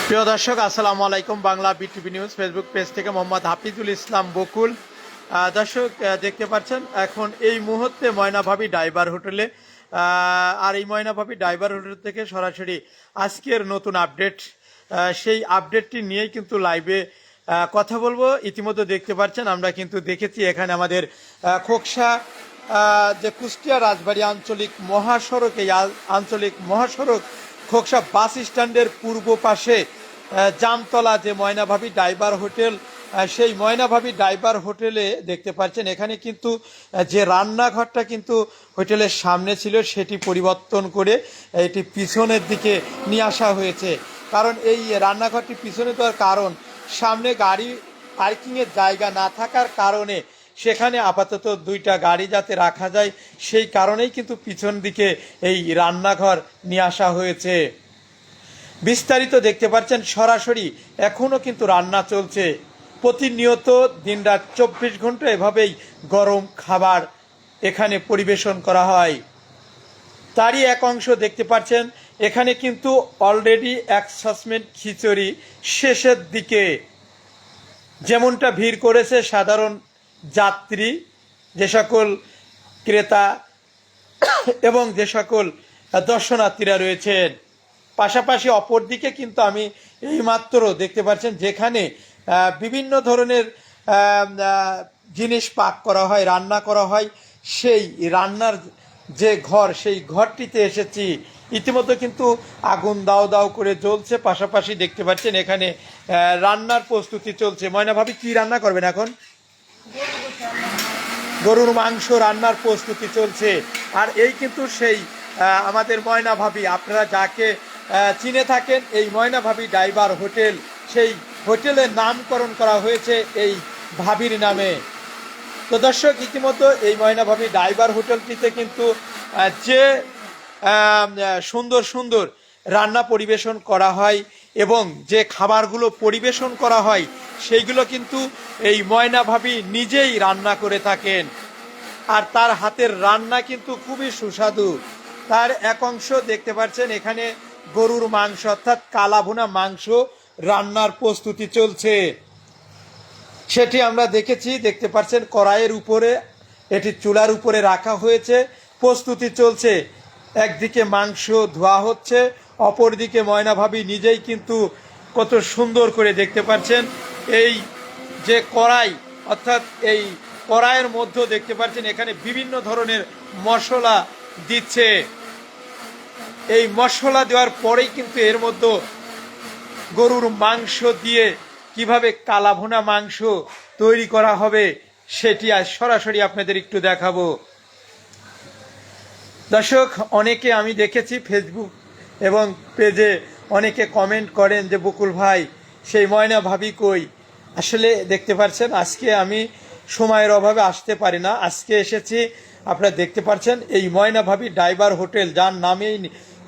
প্রিয় দর্শক, আসসালামু আলাইকুম। Bangla BTV news Facebook page থেকে মোহাম্মদ হাফিজুল ইসলাম বকুল। দর্শক, দেখতে পাচ্ছেন এখন এই মুহূর্তে ময়নাভাবী ডাইভার হোটেলে, আর এই ময়নাভাবী ডাইভার হোটেল থেকে সরাসরি আজকের নতুন আপডেট, সেই আপডেটটি নিয়েই কিন্তু লাইভে কথা বলবো। ইতিমধ্যে দেখতে পাচ্ছেন আমরা কিন্তু দেখেছি এখানে আমাদের খোকসা যে কুষ্টিয়া রাজবাড়ী আঞ্চলিক মহাসড়ক, এই আঞ্চলিক মহাসড়ক খোকসা বাস স্ট্যান্ডের পূর্ব পাশে জামতলা যে ময়নাভাবী ডাইভার হোটেল, সেই ময়নাভাবী ডাইভার হোটেলে দেখতে পাচ্ছেন এখানে কিন্তু যে রান্নাঘরটা কিন্তু হোটেলের সামনে ছিল সেটি পরিবর্তন করে এটি পিছনের দিকে নিয়ে আসা হয়েছে। কারণ এই রান্নাঘরটি পিছনে দেওয়ার কারণ, সামনে গাড়ি পার্কিংয়ের জায়গা না থাকার কারণে সেখানে আপাতত দুইটা গাড়ি যাতে রাখা যায়, সেই কারণেই কিন্তু পিছন দিকে এই রান্নাঘর নিয়ে আসা হয়েছে। বিস্তারিত দেখতে পাচ্ছেন সরাসরি এখনও কিন্তু রান্না চলছে। প্রতিনিয়ত দিনরাত 24 ঘন্টা এভাবেই গরম খাবার এখানে পরিবেশন করা হয়। তারই এক অংশ দেখতে পাচ্ছেন এখানে কিন্তু অলরেডি অ্যাডজাস্টমেন্ট খিচুড়ি শেষের দিকে, যেমনটা ভিড় করেছে সাধারণ যাত্রী, যে সকল ক্রেতা এবং যে সকল দর্শনার্থীরা রয়েছেন। পাশাপাশি অপর দিকে কিন্তু আমি এইমাত্র দেখতে পাচ্ছেন যেখানে বিভিন্ন ধরনের জিনিস পাক করা হয়, রান্না করা হয়, সেই রান্নার যে ঘর, সেই ঘরটিতে এসেছি। ইতিমধ্যে কিন্তু আগুন দাও দাও করে জ্বলছে। পাশাপাশি দেখতে পাচ্ছেন এখানে রান্নার প্রস্তুতি চলছে। ময়না ভাবি কি রান্না করবেন এখন? গরুর মাংস রান্নার প্রস্তুতি চলছে। আর এই কিন্তু সেই আমাদের ময়না ভাবি, আপনারা যাকে চিনে থাকেন এই ময়না ভাবি ডাইভার হোটেল, সেই হোটেলের নামকরণ করা হয়েছে এই ভাবির নামে। তো দর্শক, ইতিমধ্যে এই ময়না ভাবি ডাইভার হোটেলটিতে কিন্তু যে সুন্দর সুন্দর রান্না পরিবেশন করা হয় এবং যে খাবারগুলো পরিবেশন করা হয় সেইগুলো কিন্তু এই ময়না ভাবি নিজেই রান্না করে থাকেন। আর তার হাতের রান্না কিন্তু খুবই সুস্বাদু। তার এক অংশ দেখতে পাচ্ছেন এখানে গরুর মাংস অর্থাৎ কালাভুনা মাংস রান্নার প্রস্তুতি চলছে, সেটি আমরা দেখেছি। দেখতে পাচ্ছেন কড়াইয়ের উপরে, এটি চুলার উপরে রাখা হয়েছে, প্রস্তুতি চলছে। একদিকে মাংস ধোয়া হচ্ছে, অপরদিকে ময়না ভাবি নিজেই কিন্তু কত সুন্দর করে দেখতে পাচ্ছেন এই যে কড়াই, অর্থাৎ এই কড়াইয়ের মধ্যে দেখতে পাচ্ছেন এখানে বিভিন্ন ধরনের মশলা দিচ্ছে। এই মশলা দেওয়ার পরেই কিন্তু এর মধ্যে গরুর মাংস দিয়ে কিভাবে কালাভুনা মাংস তৈরি করা হবে সেটি আজ সরাসরি আপনাদের একটু দেখাবো। দর্শক, অনেকে আমি দেখেছি ফেসবুক এবং পেজে অনেকে কমেন্ট করেন যে বকুল ভাই সেই ময়না ভাবি কই। আসলে দেখতে পাচ্ছেন আজকে আমি সময়ের অভাবে আসতে পারি না, আজকে এসেছি। আপনারা দেখতে পাচ্ছেন এই ময়না ভাবি ডাইভার হোটেল, যার নামেই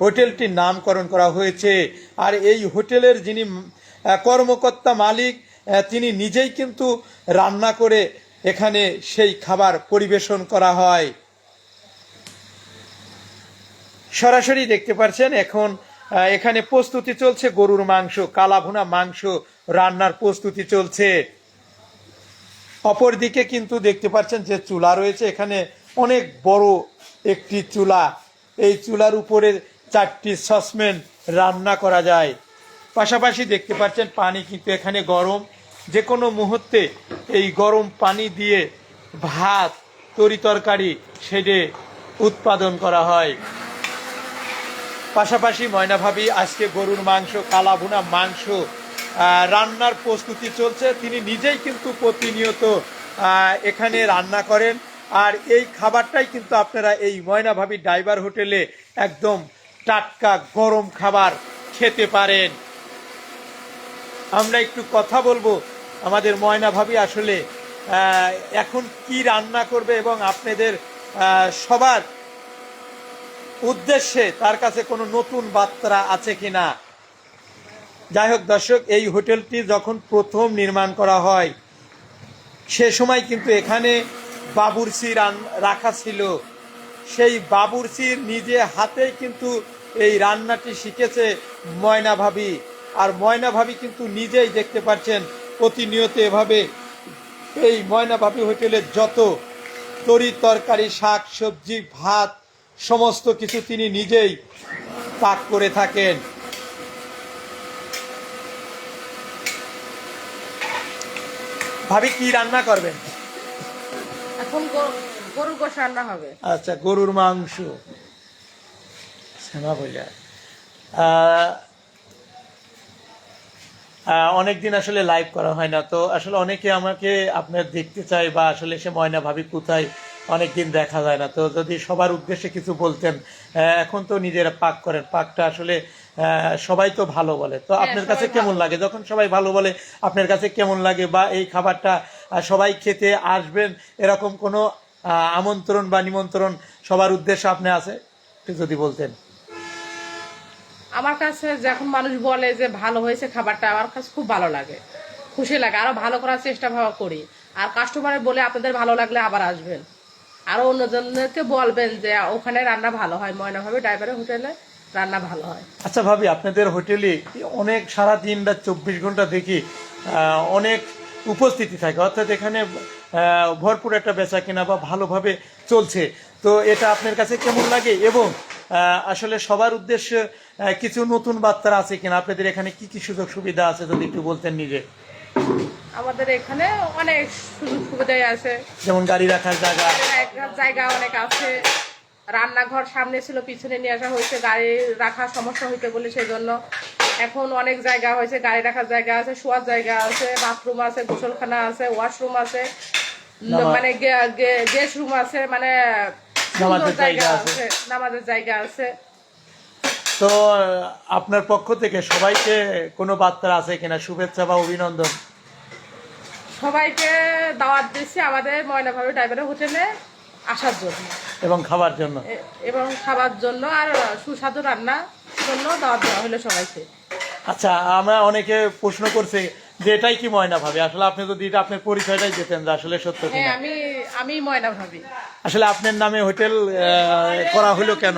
হোটেলটির নামকরণ করা হয়েছে। আর এই হোটেলের যিনি কর্মকর্তা মালিক, তিনি নিজেই কিন্তু রান্না করে এখানে সেই খাবার পরিবেশন করা হয়। সরাসরি দেখতে পাচ্ছেন এখন এখানে প্রস্তুতি চলছে গরুর মাংস, কালাভুনা মাংস রান্নার প্রস্তুতি চলছে। অপরদিকে কিন্তু দেখতে পাচ্ছেন যে চুলা রয়েছে, এখানে অনেক বড় একটি চুলা, এই চুলার উপরে 4টি সসপ্যান রান্না করা যায়। পাশাপাশি দেখতে পাচ্ছেন পানি কিন্তু এখানে গরম, যে কোনো মুহূর্তে এই গরম পানি দিয়ে ভাত, তরি তরকারি সেটে উৎপাদন করা হয়। পাশাপাশি ময়না ভাবি আজকে গরুর মাংস, কালাভুনা মাংস রান্নার প্রস্তুতি চলছে। তিনি নিজেই কিন্তু প্রতিনিয়ত এখানে রান্না করেন। আর এই খাবারটাই কিন্তু আপনারা এই ময়না ভাবি ডাইভার হোটেলে একদম টাটকা গরম খাবার খেতে পারেন। আমরা একটু কথা বলবো আমাদের ময়না ভাবি আসলে এখন কি রান্না করবে এবং আপনাদের সবার উদ্দেশ্যে তার কাছে কোনো নতুন বার্তা আছে কিনা। যাই হোক দর্শক, এই হোটেলটি যখন প্রথম নির্মাণ করা হয় সে সময় কিন্তু এখানে বাবুর্চি রাখা ছিল। সেই বাবুর্চির নিজে হাতেই কিন্তু এই রান্নাটি শিখেছে ময়না ভাবি। আর ময়না ভাবি কিন্তু নিজেই দেখতে পাচ্ছেন প্রতিনিয়ত এভাবে এই ময়না ভাবি হোটেলের যত তরি তরকারি, শাক সবজি, ভাত সমস্ত কিছু তিনি নিজেই পাক করে থাকেন। ভাবি কি রান্না করবেন? এখন গরুর গোশ রান্না হবে। আচ্ছা, গরুর মাংস। অনেকদিন আসলে লাইভ করা হয় না, তো আসলে অনেকে আমাকে আপনার দেখতে চায় বা আসলে সে ময়না ভাবি কোথায়, অনেকদিন দেখা যায় না। তো যদি সবার উদ্দেশ্যে কিছু বলতেন। এখন তো নিজেরা পাক করেন, পাকটা আসলে সবাই তো ভালো বলে, তো আপনার কাছে কেমন লাগে যখন সবাই ভালো বলে? আপনার কাছে কেমন লাগে, বা এই খাবারটা সবাই খেতে আসবেন এরকম কোনো আমন্ত্রণ বা নিমন্ত্রণ সবার উদ্দেশ্যে আপনি আছে, একটু যদি বলতেন। আমার কাছে যখন মানুষ বলে যে ভালো হয়েছে খাবারটা, আমার কাছে খুব ভালো লাগে, খুশি লাগে, আরো ভালো করার চেষ্টা করি। আর কাস্টমারে বলে আপনাদের ভালো লাগলে আবার আসবেন, আরো অন্যজনকে বলবেন যে ওখানে রান্না ভালো হয়, ময়না ভাবি ড্রাইভারের হোটেলে রান্না ভালো হয়। আচ্ছা ভাবি, আপনাদের হোটেলে অনেক সারা দিন রাত 24 ঘন্টা দেখি অনেক উপস্থিতি থাকে, অর্থাৎ এখানে ভরপুর একটা বেচা কেনা বা ভালোভাবে চলছে, তো এটা আপনার কাছে কেমন লাগে? এবং আসলে সবার উদ্দেশ্যে কিছু নতুন বার্তা আছে কিনা? আপনাদের এখানে কি কি সুযোগ সুবিধা আছে যদি একটু বলতেন নিজে। আমাদের এখানে অনেক সুযোগ সুবিধাই আছে, যেমন গাড়ি রাখার জায়গা জায়গা অনেক আছে, রান্নাঘর সামনে ছিল পিছনে নিয়ে আসা হয়েছে, গাড়ি রাখার সমস্যা হইতে বলে সেই জন্য এখন অনেক জায়গা হয়েছে, গাড়ি রাখার জায়গা আছে, শোয়ার জায়গা আছে, বাথরুম আছে, গোসলখানা আছে, ওয়াশরুম আছে, মানে গেস্ট রুম আছে, মানে নামাজের জায়গা আছে, নামাজের জায়গা আছে। তো আপনার পক্ষ থেকে সবাইকে কোনো বার্তা আছে কিনা, শুভেচ্ছা বা অভিনন্দন? সবাইকে দাওয়াত দিচ্ছি আমাদের ময়না ভাবি ড্রাইভারের হোটেলে আসার জন্য এবং খাবার জন্য, খাবার জন্য আর সুস্বাদু রান্নার জন্য দাওয়াত দেওয়া হলো সবাইকে। আচ্ছা, আমরা অনেকে প্রশ্ন করছে যে এটাই কি ময়না ভাবি, আসলে আপনি যদি এটা আপনার পরিচয়টাই দিতেন যে আসলে সত্য কিনা। হ্যাঁ, আমি ময়না ভাবি। আসলে আপনার নামে হোটেল করা হলো কেন?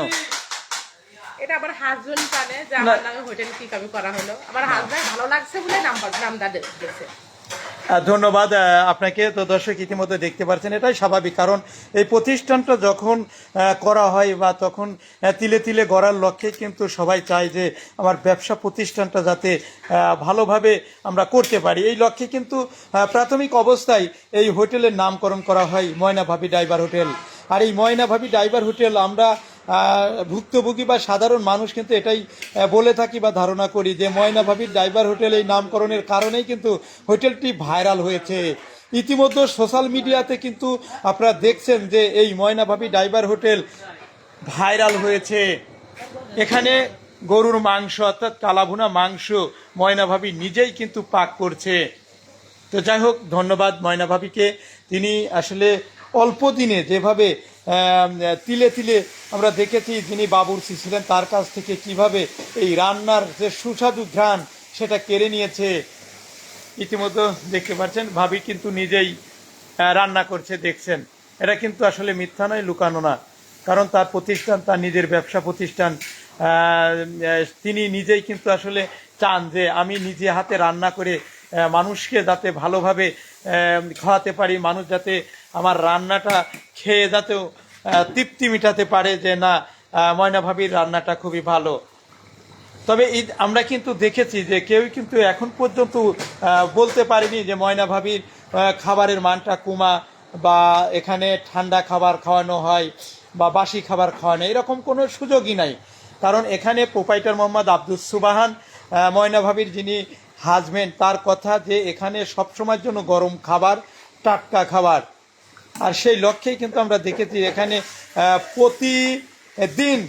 এটা আমার হাজবেন্ড জানে যে আমার নামে হোটেল কি ভাবে করা হলো, আমার হাজবেন্ড ভালো লাগছে বলে নামটা দিয়েছে। ধন্যবাদ আপনাকে। তো দর্শক ইতিমধ্যে দেখতে পাচ্ছেন, এটাই স্বাভাবিক, কারণ এই প্রতিষ্ঠানটা যখন করা হয় বা তখন তিলে তিলে গড়ার লক্ষ্যে কিন্তু সবাই চায় যে আমার ব্যবসা প্রতিষ্ঠানটা যাতে ভালোভাবে আমরা করতে পারি, এই লক্ষ্যে কিন্তু প্রাথমিক অবস্থায় এই হোটেলের নামকরণ করা হয় ময়না ভাবি ড্রাইভার হোটেল। আর এই ময়না ভাবি ড্রাইভার হোটেল আমরা ভুক্তভোগী বা সাধারণ মানুষ কিন্তু এটাই বলে থাকি বা ধারণা করি যে ময়না ভাবির ড্রাইভার হোটেল এই নামকরণের কারণেই কিন্তু হোটেলটি ভাইরাল হয়েছে। ইতিমধ্যে সোশ্যাল মিডিয়াতে কিন্তু আপনারা দেখছেন যে এই ময়না ভাবি ড্রাইভার হোটেল ভাইরাল হয়েছে। এখানে গরুর মাংস অর্থাৎ কালাভুনা মাংস ময়না ভাবি নিজেই কিন্তু পাক করছে। তো যাই হোক, ধন্যবাদ ময়না ভাবিকে। তিনি আসলে অল্প দিনে যেভাবে তিলে তিলে আমরা দেখেছি, যিনি বাবুর্চি ছিলেন তার কাছ থেকে কিভাবে এই রান্নার যে সুস্বাদু ঘ্রাণ সেটা কেড়ে নিয়েছে। ইতিমধ্যে দেখতে পাচ্ছেন ভাবি কিন্তু নিজেই রান্না করছে, দেখছেন। এটা কিন্তু আসলে মিথ্যা নয়, লুকানো না, কারণ তার প্রতিষ্ঠান, তার নিজের ব্যবসা প্রতিষ্ঠান, তিনি নিজেই কিন্তু আসলে চান যে আমি নিজে হাতে রান্না করে মানুষকে যাতে ভালোভাবে খাওয়াতে পারি, মানুষ যাতে আমার রান্নাটা খেয়ে যাতেও তৃপ্তি মিটাতে পারে যে না, ময়না ভাবির রান্নাটা খুবই ভালো। তবে আমরা কিন্তু দেখেছি যে কেউ কিন্তু এখন পর্যন্ত বলতে পারেনি যে ময়না ভাবির খাবারের মানটা কমা, বা এখানে ঠান্ডা খাবার খাওয়ানো হয় বা বাসি খাবার খাওয়ানো, এরকম কোনো সুযোগই নাই। কারণ এখানে প্রোপাইটার মোহাম্মদ আব্দুস সুবাহান, ময়না ভাবির যিনি হাজবেন্ড, তার কথা যে এখানে সবসময়ের জন্য গরম খাবার, টাটকা খাবার। আর সেই লক্ষ্যেই কিন্তু আমরা দেখেছি এখানে প্রতিদিন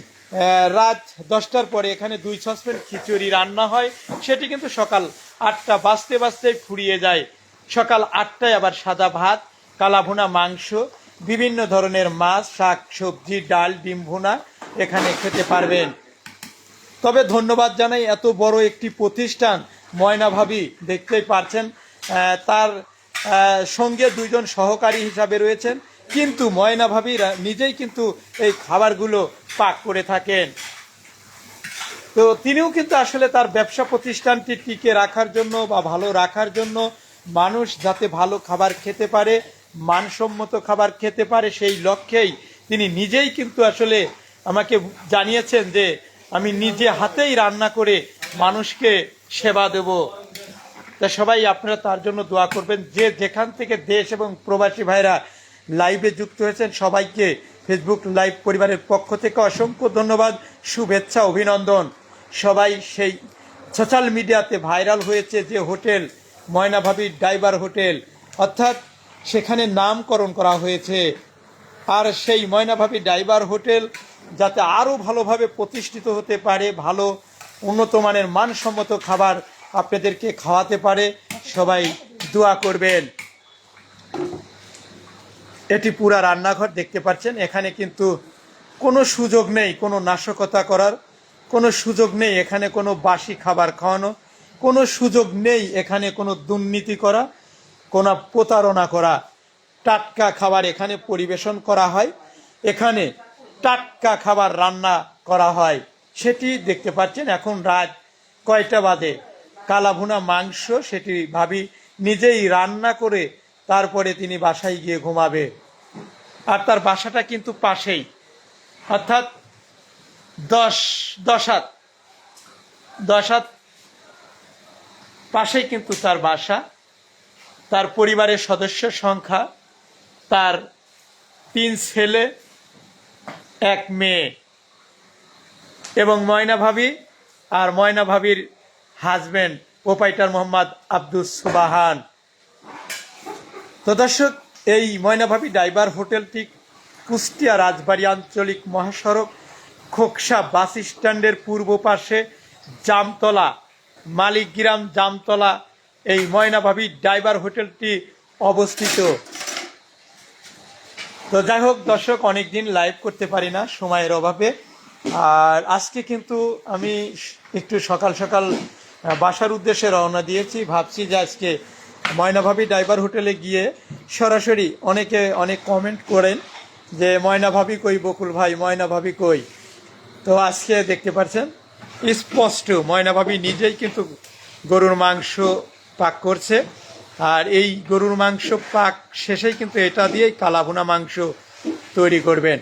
রাত 10টার পরে এখানে 2 সসপ্যান খিচুড়ি রান্না হয়, সেটি কিন্তু সকাল 8টা বাজতে বাজতেই ফুরিয়ে যায়। সকাল 8টায় আবার সাদা ভাত, কালাভুনা মাংস, বিভিন্ন ধরনের মাছ, শাক সবজি, ডাল, ডিম ভুনা এখানে খেতে পারবেন। তবে ধন্যবাদ জানাই এত বড় একটি প্রতিষ্ঠান ময়না ভাবি, দেখতেই পারছেন তার সঙ্গে 2 জন সহকারী হিসাবে রয়েছেন, কিন্তু ময়না ভাবি নিজেই কিন্তু এই খাবারগুলো পাক করে থাকেন। তো তিনিও কিন্তু আসলে তার ব্যবসা প্রতিষ্ঠানটি টিকে রাখার জন্য বা ভালো রাখার জন্য, মানুষ যাতে ভালো খাবার খেতে পারে, মানসম্মত খাবার খেতে পারে, সেই লক্ষ্যেই তিনি নিজেই কিন্তু আসলে আমাকে জানিয়েছেন যে আমি নিজে হাতেই রান্না করে মানুষকে সেবা দেব। তা সবাই আপনারা তার জন্য দোয়া করবেন। যে যেখান থেকে দেশ এবং প্রবাসী ভাইরা লাইভে যুক্ত হয়েছেন সবাইকে ফেসবুক লাইভ পরিবারের পক্ষ থেকে অসংখ্য ধন্যবাদ, শুভেচ্ছা, অভিনন্দন। সবাই সেই সোশ্যাল মিডিয়াতে ভাইরাল হয়েছে যে হোটেল ময়না ভাবি ডাইভার হোটেল, অর্থাৎ সেখানে নামকরণ করা হয়েছে। আর সেই ময়না ভাবি ডাইভার হোটেল যাতে আরও ভালোভাবে প্রতিষ্ঠিত হতে পারে, ভালো উন্নত মানের মানসম্মত খাবার আপনাদেরকে খাওয়াতে পারে, সবাই দোয়া করবেন। এটি পুরা রান্নাঘর দেখতে পাচ্ছেন। এখানে কিন্তু কোনো সুযোগ নেই কোনো নাশকতা করার, কোনো সুযোগ নেই এখানে কোনো বাসি খাবার খাওয়ানো, কোনো সুযোগ নেই এখানে কোনো দুর্নীতি করা, কোনো প্রতারণা করা। টাটকা খাবার এখানে পরিবেশন করা হয়, এখানে টাটকা খাবার রান্না করা হয়, সেটি দেখতে পাচ্ছেন। এখন রাত কয়টা বাজে, কালাভুনা মাংস সেটি ভাবি নিজেই রান্না করে তারপরে তিনি বাসায় গিয়ে ঘুমাবে। আর তার বাসাটা কিন্তু পাশেই, অর্থাৎ দশ হাত পাশেই কিন্তু তার বাসা। তার পরিবারের সদস্য সংখ্যা, তার 3 ছেলে 1 মেয়ে, এবং ময়না ভাবি আর ময়না ভাবির হাজবেন্ড প্রোপাইটার মোহাম্মদ আব্দুস সুবাহান। তো দর্শক, এই ময়না ভাবি ডাইভার হোটেলটি কুষ্টিয়া রাজবাড়ী আঞ্চলিক মহাসড়ক খোকসা বাস স্ট্যান্ডের পূর্ব পাশে জামতলা, মালিকগ্রাম জামতলা, এই ময়না ভাবি ডাইভার হোটেলটি অবস্থিত। তো যাই হোক দর্শক, অনেকদিন লাইভ করতে পারি না সময়ের অভাবে। আর আজকে কিন্তু আমি একটু সকাল সকাল বাসার উদ্দেশ্যে রওনা দিয়েছি। ভাবছি যে আজকে ময়না ভাবি ডাইভার হোটেলে গিয়ে সরাসরি অনেকে অনেক কমেন্ট করেন যে ময়না ভাবি কই বকুল ভাই, ময়না ভাবি কই। তো আজকে দেখতে পাচ্ছেন স্পষ্ট ময়না ভাবি নিজেই কিন্তু গরুর মাংস পাক করছে। আর এই গরুর মাংস পাক শেষেই কিন্তু এটা দিয়েই কালাভুনা মাংস তৈরি করবেন।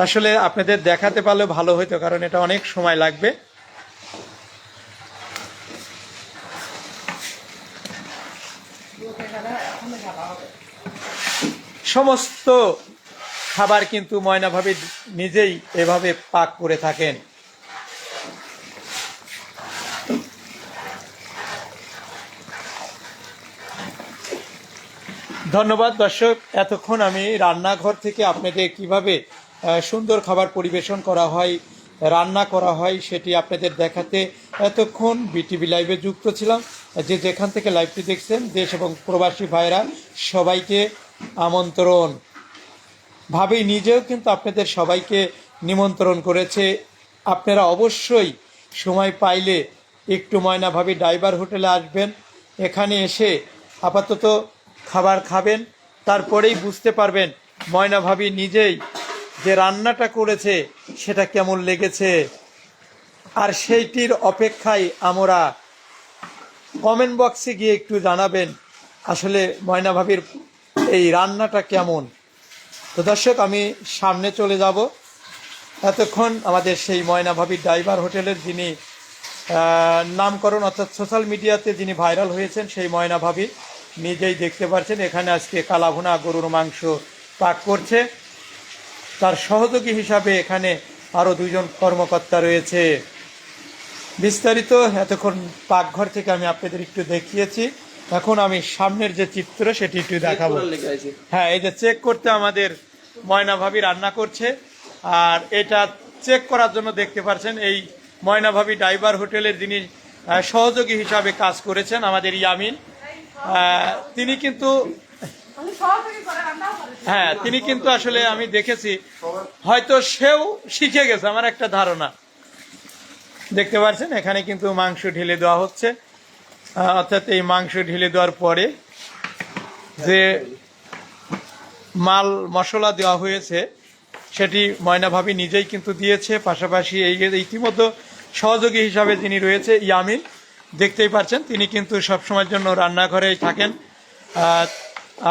আসলে আপনাদের দেখাতে পারলে ভালো হতো, কারণ এটা অনেক সময় লাগবে। সমস্ত খাবার কিন্তু ময়না ভাবি নিজেই এভাবে পাক করে থাকেন। ধন্যবাদ দর্শক, এতক্ষণ আমি রান্নাঘর থেকে আপনাদের কিভাবে সুন্দর খাবার পরিবেশন করা হয়, রান্না করা হয়, সেটি আপনাদের দেখাতে এতক্ষণ বিটিভি লাইভে যুক্ত ছিলাম। যে যেখান থেকে লাইভটি দেখছেন দেশ এবং প্রবাসী ভাইরা সবাইকে আমন্ত্রণ। ভাবি নিজেও কিন্তু আপনাদের সবাইকে নিমন্ত্রণ করেছে। আপনারা অবশ্যই সময় পাইলে একটু ময়না ভাবি ডাইভার হোটেলে আসবেন। এখানে এসে আপাতত খাবার খাবেন, তারপরেই বুঝতে পারবেন ময়না ভাবি নিজেই যে রান্নাটা করেছে সেটা কেমন লেগেছে। আর সেইটির অপেক্ষায় আমরা। কমেন্ট বক্সে গিয়ে একটু জানাবেন আসলে ময়না ভাবির এই রান্নাটা কেমন। তো দর্শক, আমি সামনে চলে যাব। এতক্ষণ আমাদের সেই ময়না ভাবি ডাইভার হোটেলের যিনি নামকরণ অর্থাৎ সোশ্যাল মিডিয়াতে যিনি ভাইরাল হয়েছেন সেই ময়না ভাবি নিজেই দেখতে পাচ্ছেন এখানে আজকে কালাভুনা গরুর মাংস পাক করছে। তার সহযোগী হিসাবে এখানে আরও 2 জন কর্মকর্তা রয়েছে। বিস্তারিত এতক্ষণ পাকঘর থেকে আমি আপনাদের একটু দেখিয়েছি। এখন আমি সামনের যে চিত্র সেটি একটু দেখাবো। হ্যাঁ, এই যে চেক করতে আমাদের ময়না ভাবি রান্না করছে। আর এটা চেক করার জন্য দেখতে পাচ্ছেন এই ময়না ভাবি ডাইভার হোটেলের যিনি সহযোগী হিসাবে কাজ করেছেন আমাদের ইয়ামিন, তিনি কিন্তু তিনি কিন্তু আসলে আমি দেখেছি হয়তো সেও শিখে গেছে, আমার একটা ধারণা। দেখতে পাচ্ছেন এখানে কিন্তু মাংস ঢেলে দেওয়া হচ্ছে, অর্থাৎ এই মাংস ঢেলে দেওয়ার পরে যে মাল মশলা দেওয়া হয়েছে সেটি ময়না ভাবি নিজেই কিন্তু দিয়েছে। পাশাপাশি এই ইতিমধ্যে সহযোগী হিসাবে যিনি রয়েছে ইয়ামিন, দেখতেই পাচ্ছেন তিনি কিন্তু সবসময়ের জন্য রান্নাঘরেই থাকেন।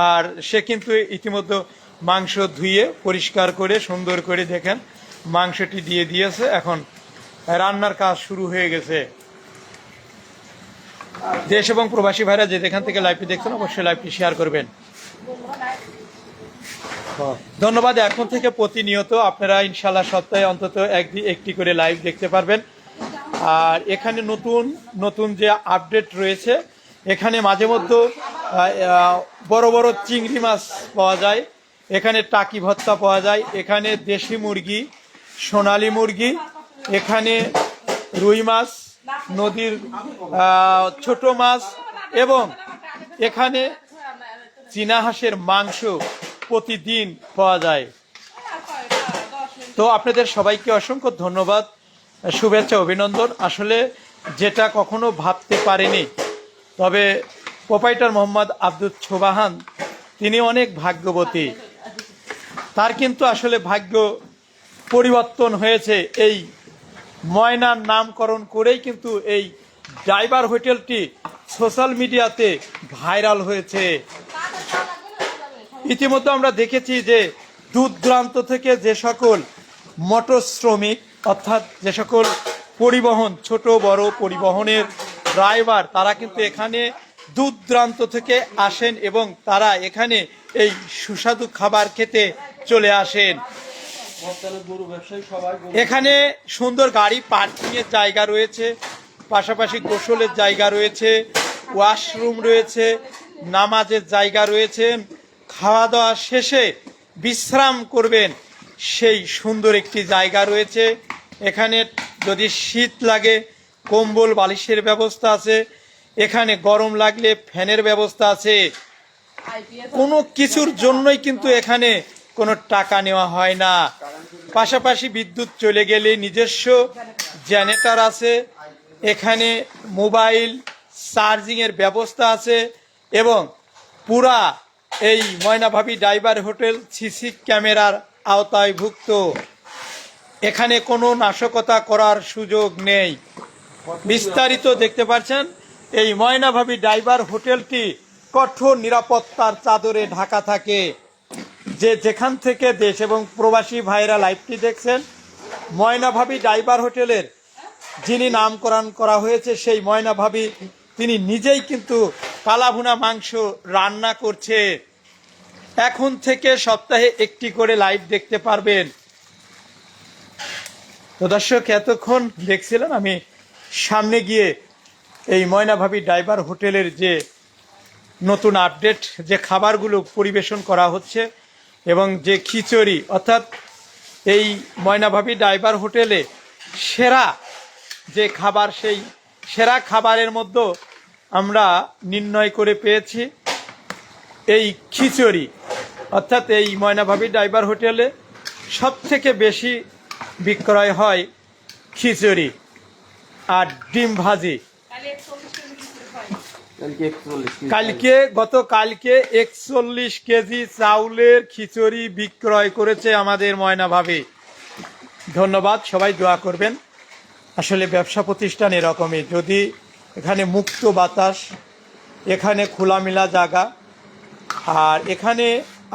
আর সে কিন্তু ইতিমধ্যে মাংস ধুয়ে পরিষ্কার করে সুন্দর করে দেখেন মাংসটি দিয়ে দিয়েছে, এখন রান্নার কাজ শুরু হয়ে গেছে। দেশ এবং প্রবাসী ভাইরা যে যেখান থেকে লাইভটি দেখছেন অবশ্যই লাইভটি শেয়ার করবেন। ধন্যবাদ। এখন থেকে প্রতিনিয়ত আপনারা ইনশাল্লাহ সপ্তাহে অন্তত একটি করে লাইভ দেখতে পারবেন। আর এখানে নতুন নতুন যে আপডেট রয়েছে, এখানে মাঝে মধ্যে বড় বড় চিংড়ি মাছ পাওয়া যায়, এখানে টাকি ভর্তা পাওয়া যায়, এখানে দেশি মুরগি, সোনালী মুরগি, এখানে রুই মাছ, নদীর ছোট মাছ এবং এখানে চীনা হাঁসের মাংস প্রতিদিন পাওয়া যায়। তো আপনাদের সবাইকে অসংখ্য ধন্যবাদ, শুভেচ্ছা, অভিনন্দন। আসলে যেটা কখনো ভাবতে পারেনি, তবে প্রোপাইটার মোহাম্মদ আব্দুল সোবাহান তিনি অনেক ভাগ্যবতী। তার কিন্তু আসলে ভাগ্য পরিবর্তন হয়েছে। এই ময়নার নামকরণ করেই কিন্তু এই ড্রাইভার হোটেলটি সোশ্যাল মিডিয়াতে ভাইরাল হয়েছে। ইতিমধ্যে আমরা দেখেছি যে দূর দূরান্ত থেকে যে সকল মোটর শ্রমিক অর্থাৎ যে সকল পরিবহন, ছোট বড় পরিবহনের ড্রাইভার, তারা কিন্তু এখানে দূর দূরান্ত থেকে আসেন এবং তারা এখানে এই সুস্বাদু খাবার খেতে চলে আসেন। এখানে সুন্দর গাড়ি পার্কিংয়ের জায়গা রয়েছে, পাশাপাশি গোসলের জায়গা রয়েছে, ওয়াশরুম রয়েছে, নামাজের জায়গা রয়েছে, খাওয়া দাওয়া শেষে বিশ্রাম করবেন সেই সুন্দর একটি জায়গা রয়েছে। এখানে যদি শীত লাগে কম্বল বালিশের ব্যবস্থা আছে, এখানে গরম লাগলে ফ্যানের ব্যবস্থা আছে। কোনো কিছুর জন্যই কিন্তু এখানে কোনো টাকা নেওয়া হয় না। পাশাপাশি বিদ্যুৎ চলে গেলে নিজস্ব জেনারেটর আছে, এখানে মোবাইল চার্জিংয়ের ব্যবস্থা আছে এবং পুরা এই ময়নাভাবী ড্রাইভার হোটেল সিসি ক্যামেরার আওতায়ভুক্ত। এখানে কোনো নাশকতা করার সুযোগ নেই। বিস্তারিত দেখতে পাচ্ছেন এই ময়নাভাবী ড্রাইভার হোটেলটি কঠোর নিরাপত্তার চাদরে ঢাকা থাকে। যে যেখান থেকে দেশ এবং প্রবাসী ভাইরা লাইভটি দেখছেন, ময়নাভাবী ড্রাইভার হোটেলের যিনি নামকরণ করা হয়েছে সেই ময়নাভাবী, তিনি নিজেই কিন্তু কালাভুনা মাংস রান্না করছে। এখন থেকে সপ্তাহে একটি করে লাইভ দেখতে পারবেন। তো দর্শক, এতক্ষণ দেখছিলেন আমি সামনে গিয়ে এই ময়নাভাবী ড্রাইভার হোটেলের যে নতুন আপডেট, যে খাবারগুলো পরিবেশন করা হচ্ছে এবং যে খিচুড়ি, অর্থাৎ এই ময়নাভাবী ড্রাইভার হোটেলে সেরা যে খাবার, সেই সেরা খাবারের মধ্যে আমরা নির্ণয় করে পেয়েছি এই খিচুড়ি। অর্থাৎ এই ময়নাভাবী ড্রাইভার হোটেলে সব থেকে বেশি বিক্রয় হয় খিচুড়ি আর ডিম ভাজি। গতকালকে 41 কেজি চাউলের খিচুড়ি বিক্রয় করেছে আমাদের ময়নাভাবী। ধন্যবাদ, সবাই দোয়া করবেন। আসলে ব্যবসা প্রতিষ্ঠান এরকমই, যদি এখানে মুক্ত বাতাস, এখানে খোলামেলা জায়গা, আর এখানে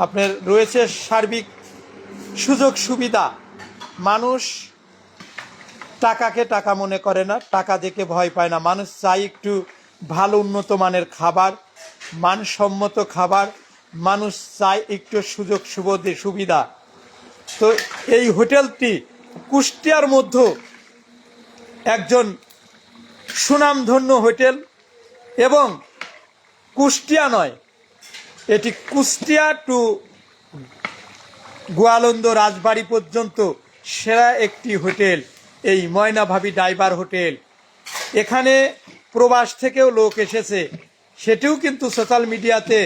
আপনার রয়েছে সার্বিক সুযোগ সুবিধা। মানুষ টাকাকে টাকা মনে করে না, টাকা দেখে ভয় পায় না। মানুষ চাই একটু ভালো উন্নত মানের খাবার, মানসম্মত খাবার, মানুষ চায় একটু সুযোগ সুবিধা। তো এই হোটেলটি কুষ্টিয়ার মধ্যে একজন সুনামধন্য হোটেল এবং কুষ্টিয়া নয়, এটি কুষ্টিয়া টু গোয়ালন্দ রাজবাড়ি পর্যন্ত সেরা একটি হোটেল এই ময়নাভাবী ড্রাইভার হোটেল। এখানে প্রবাস থেকেও লোক এসেছে, সেটিও কিন্তু সোশ্যাল মিডিয়াতে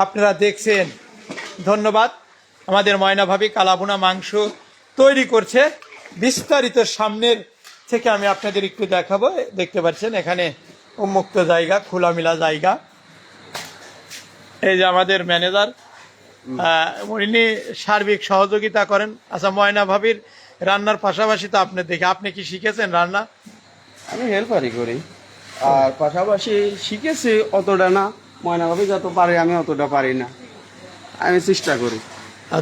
আপনারা দেখছেন। ধন্যবাদ। আমাদের ময়নাভাবী কালাভুনা মাংস তৈরি করছে। বিস্তারিত সামনের থেকে আমি আপনাদের একটু দেখাবো। দেখতে পাচ্ছেন এখানে উন্মুক্ত জায়গা, খোলামেলা জায়গা। এই যে আমাদের ম্যানেজার, উনি সার্বিক সহযোগিতা করেন। আচ্ছা, ময়নাভাবীর রান্নার পাশাপাশি তো আপনি দেখে, আপনি কি শিখেছেন রান্না? আমি হেল্পারই করি, আর পাশাপাশি শিখেছি অতটা না, ময়না ভাবি যত পারে আমি অতটা পারি না, আমি চেষ্টা করি।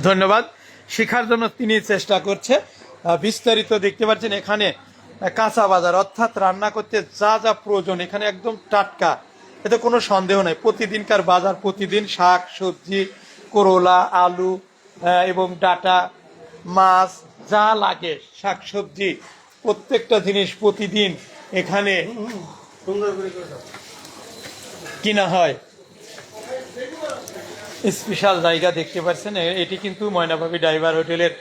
ধন্যবাদ। শেখার জন্য তিনি চেষ্টা করছে। বিস্তারিত দেখতে পাচ্ছেন এখানে কাঁচা বাজার, অর্থাৎ রান্না করতে যা যা প্রয়োজন এখানে একদম টাটকা, এতে কোনো সন্দেহ নেই। প্রতিদিনকার বাজার, প্রতিদিন শাক সবজি, করলা, আলু এবং ডাটা, মাছ যা লাগে, শাক সবজি প্রত্যেকটা জিনিস প্রতিদিন এখানে কিনা হয়। স্পেশাল জায়গা দেখতে পাচ্ছেন, এটি কিন্তু ময়নাভাবী ডাইভার হোটেলের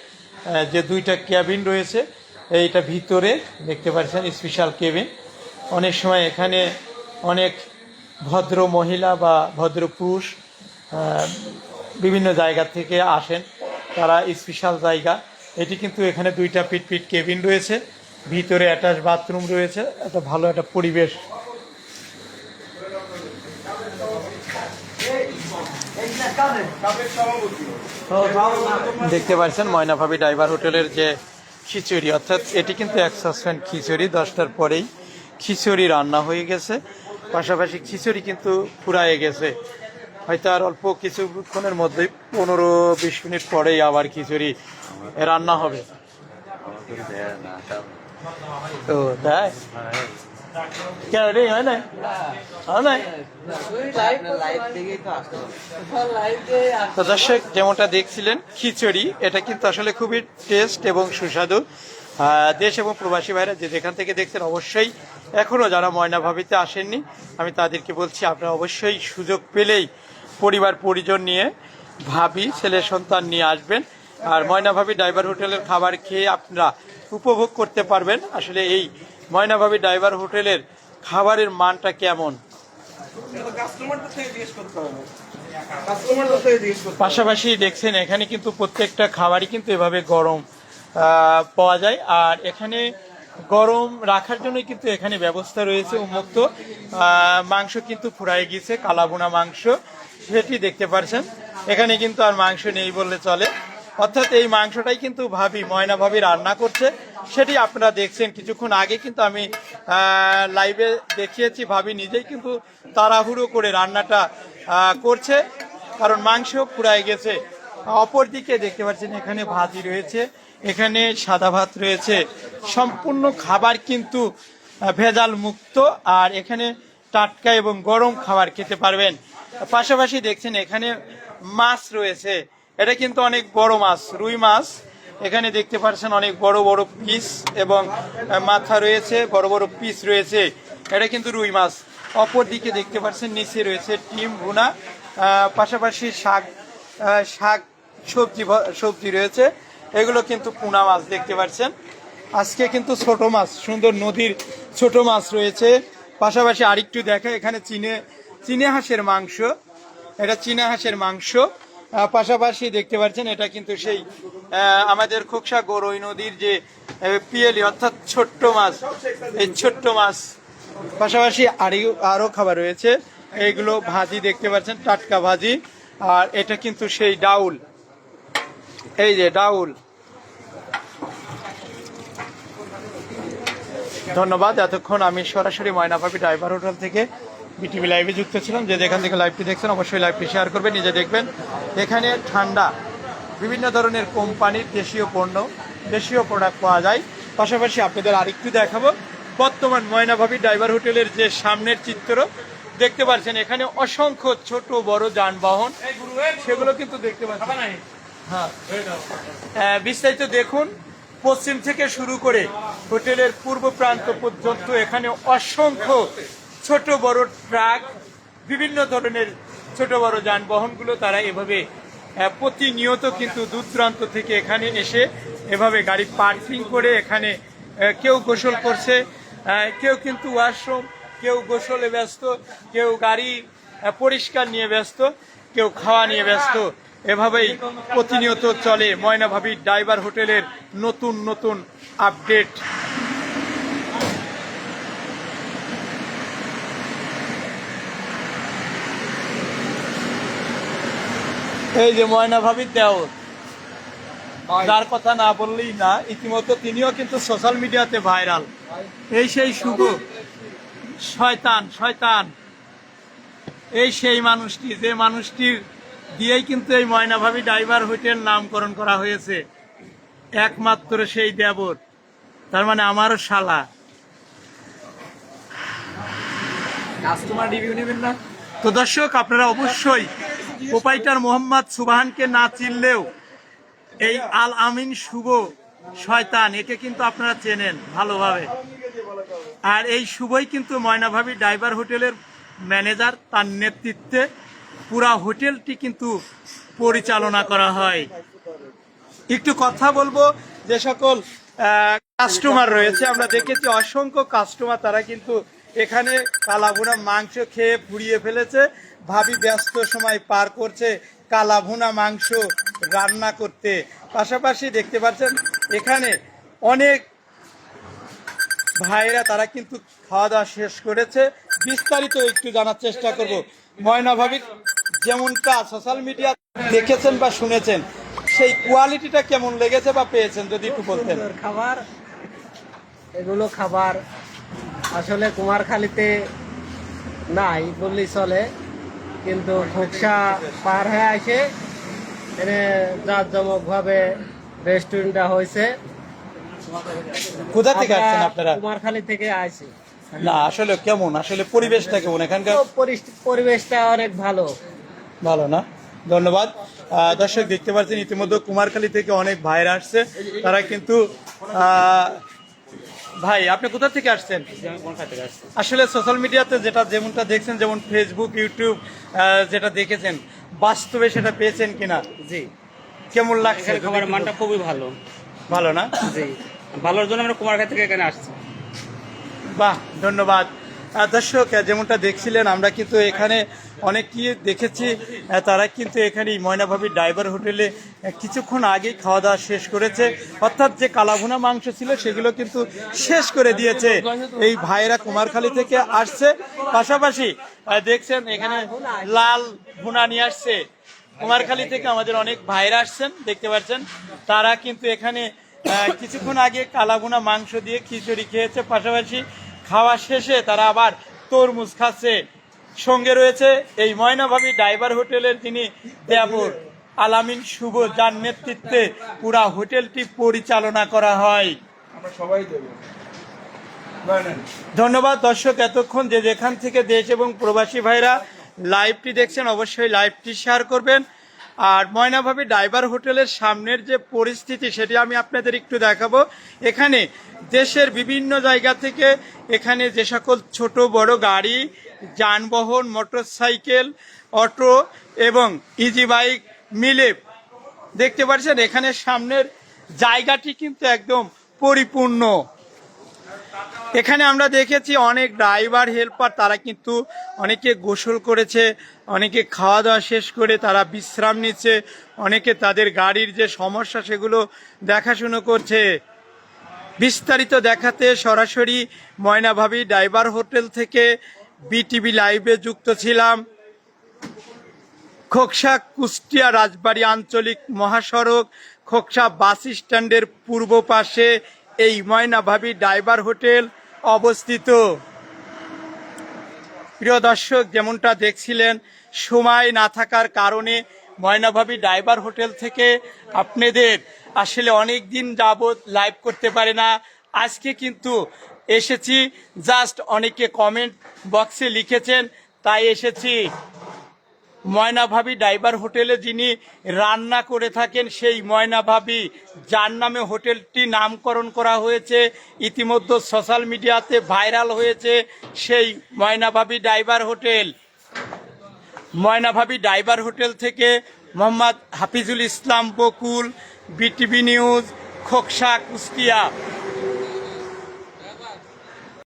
যে দুইটা ক্যাবিন রয়েছে, এইটা ভিতরে দেখতে পাচ্ছেন স্পেশাল কেবিন। অনেক সময় এখানে অনেক ভদ্র মহিলা বা ভদ্র পুরুষ বিভিন্ন জায়গা থেকে আসেন, তারা স্পেশাল জায়গা। এটি কিন্তু এখানে দুইটা পিট কেবিন রয়েছে, ভিতরে অ্যাটাচ বাথরুম রয়েছে, একটা ভালো একটা পরিবেশ। দেখতে পাচ্ছেন ময়নাভাবী ডাইভার হোটেলের যে খিচুড়ি, অর্থাৎ এটি কিন্তু 100% খিচুড়ি, 10টার পরেই খিচুড়ি রান্না হয়ে গেছে। পাশাপাশি খিচুড়ি কিন্তু ফুরায়ে গেছে, হয়তো আর অল্প কিছুক্ষণের মধ্যেই 15-20 মিনিট পরেই আবার খিচুড়ি রান্না হবে। ও তাই কেন রে, হয় না হয় না। তো দর্শক, যেমনটা দেখছিলেন খিচুড়ি, এটা কিন্তু আসলে খুবই টেস্ট এবং সুস্বাদু। দেশ এবং প্রবাসী ভাইরা যে যেখান থেকে দেখছেন, অবশ্যই এখনও যারা ময়নাভাবীতে আসেননি, আমি তাদেরকে বলছি আপনারা অবশ্যই সুযোগ পেলেই পরিবার পরিজন নিয়ে, ভাবি ছেলে সন্তান নিয়ে আসবেন। আর ময়নাভাবী ডাইভার হোটেলের খাবার খেয়ে আপনারা উপভোগ করতে পারবেন আসলে এই ময়নাভাবী ডাইভার হোটেলের খাবারের মানটা কেমন। পাশাপাশি দেখছেন এখানে কিন্তু প্রত্যেকটা খাবারই কিন্তু এভাবে গরম পাওয়া যায়, আর এখানে গরম রাখার জন্য কিন্তু এখানে ব্যবস্থা রয়েছে উন্মুক্ত। মাংস কিন্তু ফুরাই গিয়েছে, কালাবোনা মাংস, সেটি দেখতে পাচ্ছেন। এখানে কিন্তু আর মাংস নেই বললে চলে, অর্থাৎ এই মাংসটাই কিন্তু ময়না ভাবি রান্না করছে, সেটি আপনারা দেখছেন। কিছুক্ষণ আগে কিন্তু আমি লাইভে দেখিয়েছি, ভাবি নিজেই কিন্তু তাড়াহুড়ো করে রান্নাটা করছে, কারণ মাংস ফুরাই গেছে। অপরদিকে দেখতে পাচ্ছেন এখানে ভাজি রয়েছে, এখানে সাদা ভাত রয়েছে, সম্পূর্ণ খাবার কিন্তু ভেজাল মুক্ত, আর এখানে টাটকা এবং গরম খাবার খেতে পারবেন। পাশাপাশি দেখছেন এখানে মাছ রয়েছে, এটা কিন্তু অনেক বড় মাছ, রুই মাছ। এখানে দেখতে পাচ্ছেন অনেক বড় বড় পিস এবং মাথা রয়েছে, বড় বড় পিস রয়েছে, এটা কিন্তু রুই মাছ। অপর দিকে দেখতে পাচ্ছেন নিচে রয়েছে ডিম ভুনা, পাশাপাশি শাক সবজি রয়েছে, এগুলো কিন্তু পোনা মাছ দেখতে পাচ্ছেন। আজকে কিন্তু ছোট মাছ, সুন্দর নদীর ছোট মাছ রয়েছে। পাশাপাশি আরেকটু দেখা, এখানে চীনা হাঁসের মাংস, এটা চীনা হাঁসের মাংস। পাশাপাশি দেখতে পাচ্ছেন এটা কিন্তু সেই আমাদের খোকসা গরৈ নদীর যে পিয়েলি, অর্থাৎ ছোট্ট মাছ, এই ছোট্ট মাছ। পাশাপাশি আরও খাবার রয়েছে, এইগুলো ভাজি দেখতে পাচ্ছেন, টাটকা ভাজি। আর এটা কিন্তু সেই ডাউল, এই যে ডাউল। ধন্যবাদ। এতক্ষণ আমি সরাসরি ময়নাভাবী ডাইভার হোটেল থেকে বিটিভি লাইভে যুক্ত ছিলাম। যে যেখান থেকে লাইভটি দেখছেন অবশ্যই লাইভটি শেয়ার করবেন, নিজে দেখবেন। এখানে ঠান্ডা বিভিন্ন ধরনের কোম্পানির দেশীয় পণ্য, দেশীয় প্রোডাক্ট পাওয়া যায়। পাশাপাশি আপনাদের আরেকটু দেখাবো বর্তমান ময়নাভাবী ডাইভার হোটেলের যে সামনের চিত্র দেখতে পাচ্ছেন, এখানে অসংখ্য ছোট বড় যানবাহন, সেগুলো কিন্তু দেখতে পাচ্ছেন। হ্যাঁ, বিস্তারিত দেখুন। পশ্চিম থেকে শুরু করে হোটেলের পূর্ব প্রান্ত পর্যন্ত এখানে অসংখ্য ছোট বড় ট্রাক, বিভিন্ন ধরনের ছোট বড় যানবাহনগুলো তারা এভাবে প্রতিনিয়ত কিন্তু দূর দূরান্ত থেকে এখানে এসে এভাবে গাড়ি পার্কিং করে এখানে কেউ গোসল করছে, কেউ কিন্তু ওয়াশরুম, কেউ গোসলে ব্যস্ত, কেউ গাড়ি পরিষ্কার নিয়ে ব্যস্ত, কেউ খাওয়া নিয়ে ব্যস্ত। এভাবেই প্রতিনিয়ত চলে ময়নাভাবী ডাইভার হোটেলের নতুন নতুন আপডেট। এই যে ময়নাভাবীর দেওর, যার কথা না বললেই না, ইতিমধ্যে তিনিও কিন্তু সোশ্যাল মিডিয়াতে ভাইরাল। এই সেই শুভ, শয়তান শয়তান, এই সেই মানুষটি, যে মানুষটির দিয়েই কিন্তু এই ময়নাভাবী ডাইভার হোটেল নামকরণ করা হয়েছে। একমাত্র সেই দেবর, তার মানে আমারও শালা। কাস্টমার রিভিউ নেবেন না? তো দর্শক, আপনারা অবশ্যই প্রোপাইটার মোহাম্মদ সুবহানকে না চিনলেও এই আল আমিন শুভ শয়তান, একে কিন্তু আপনারা চেনেন ভালোভাবে। আর এই শুভই কিন্তু ময়নাভাবী ডাইভার হোটেলের ম্যানেজার, তার নেতৃত্বে পুরা হোটেলটি কিন্তু পরিচালনা করা হয়। একটু কথা বলবো, যে সকল কাস্টমার রয়েছে, আমরা দেখেছি অসংখ্য কাস্টমার, তারা কিন্তু এখানে কালাভুনা মাংস খেয়ে ফুরিয়ে ফেলেছে। ভাবি ব্যস্ত সময় পার করছে কালাভুনা মাংস রান্না করতে। পাশাপাশি দেখতে পাচ্ছেন এখানে অনেক ভাইরা, তারা কিন্তু খাওয়া দাওয়া শেষ করেছে। বিস্তারিত একটু জানার চেষ্টা করব। ময়না ভাবি যেমনটা সোশ্যাল মিডিয়া দেখেছেন বা শুনেছেন, সেই কোয়ালিটিটা কেমন লেগেছে বা পেয়েছেন, যদি একটু বলতেন। খাবার, এগুলো খাবার আসলে কুমারখালীতে নাই বললেই চলে, কিন্তু খোকসা পার হয়ে আসে এনে জাঁকজমক ভাবে রেস্টুরেন্টটা হয়েছে। কোথা থেকে আসছেন আপনারা? কুমারখালী থেকে আইছি। না আসলে কেমন, আসলে পরিবেশটা কেমন এখানকার? তো পরিবেশটা অনেক ভালো। ভালো না? ধন্যবাদ। দর্শক দেখতে পাচ্ছেন ইতিমধ্যে কুমারখালী থেকে অনেক ভাইরা আসছে, তারা কিন্তু ভাই আপনি কোথা থেকে আসছেন? আসলে সোশ্যাল মিডিয়াতে যেটা যেমনটা দেখছেন, যেমন ফেসবুক, ইউটিউব, যেটা দেখেছেন, বাস্তবে সেটা পেয়েছেন কিনা? জি, কেমন লাগছে? খাবারের মানটা খুবই ভালো। ভালো না? জি, ভালোর জন্য আমরা কুমারখালী থেকে এখানে আসছি। বাহ, ধন্যবাদ। দর্শক যেমনটা দেখছিলেন, আমরা কিন্তু এখানে অনেকই দেখেছি, তারা কিন্তু এখানে ময়নাভাবী ডাইভার হোটেলে কিছুক্ষণ আগেই খাওয়া দাওয়া শেষ করেছে। অর্থাৎ যে কালাভুনা মাংস ছিল সেগুলো কিন্তু শেষ করে দিয়েছে এই ভাইরা কুমারখালী থেকে আসছে। পাশাপাশি দেখছেন এখানে লাল ভুনা নিয়ে আসছে কুমারখালী থেকে, আমাদের অনেক ভাইরা আসছেন দেখতে পাচ্ছেন। তারা কিন্তু এখানে কিছুক্ষণ আগে কালাভুনা মাংস দিয়ে খিচুড়ি খেয়েছে। পাশাপাশি খাওয়া শেষে তারা আবার তরমুজ খাচ্ছে। সঙ্গে রয়েছে এই ময়নাভাবী ডাইভার হোটেলের যিনি দেবর আল আমিন শুভ, যার নেতৃত্বে পুরা হোটেলটি পরিচালনা করা হয়। ধন্যবাদ দর্শক, এতক্ষণ যে যেখান থেকে দেশ এবং প্রবাসী ভাইরা লাইভটি দেখছেন, অবশ্যই লাইভটি শেয়ার করবেন। আর ময়নাভাবী ডাইভার হোটেলের সামনের যে পরিস্থিতি, সেটি আমি আপনাদের একটু দেখাবো। এখানে দেশের বিভিন্ন জায়গা থেকে এখানে যে সকল ছোট বড় গাড়ি, যানবাহন, মোটরসাইকেল, অটো এবং ইজি বাইক মিলে দেখতে পাচ্ছেন এখানে সামনের জায়গাটি কিন্তু একদম পরিপূর্ণ। এখানে আমরা দেখেছি অনেক ড্রাইভার হেল্পার, তারা কিন্তু অনেকে গোসল করেছে, অনেকে খাওয়া দাওয়া শেষ করে তারা বিশ্রাম নিচ্ছে, অনেকে তাদের গাড়ির যে সমস্যা সেগুলো দেখাশুনো করছে। বিস্তারিত দেখাতে সরাসরি ময়নাভাবী ডাইভার হোটেল থেকে বিটিভি লাইভে যুক্ত ছিলাম। খোকসা কুষ্টিয়া রাজবাড়ী আঞ্চলিক মহাসড়ক, খোকসা বাস স্ট্যান্ডের পূর্ব পাশে এই ময়নাভাবী ডাইভার হোটেল অবস্থিত। প্রিয় দর্শক, যেমনটা দেখছিলেন, সময় না থাকার কারণে ময়নাভাবী ডাইভার হোটেল থেকে আপনাদের আসলে অনেক দিন যাবৎ লাইভ করতে পারে না। আজকে কিন্তু এসেছি, জাস্ট অনেকে কমেন্ট বক্সে লিখেছেন তাই এসেছি। ময়নাভাবী ডাইভার হোটেলে যিনি রান্না করে থাকেন, সেই ময়নাভাবী, যার নামে হোটেলটি নামকরণ করা হয়েছে, ইতিমধ্যে সোশ্যাল মিডিয়াতে ভাইরাল হয়েছে সেই ময়নাভাবী ডাইভার হোটেল। ময়নাভাবী ডাইভার হোটেল থেকে মোহাম্মদ হাফিজুল ইসলাম বকুল, বিটিভি নিউজ, খোকসা কুষ্টিয়া।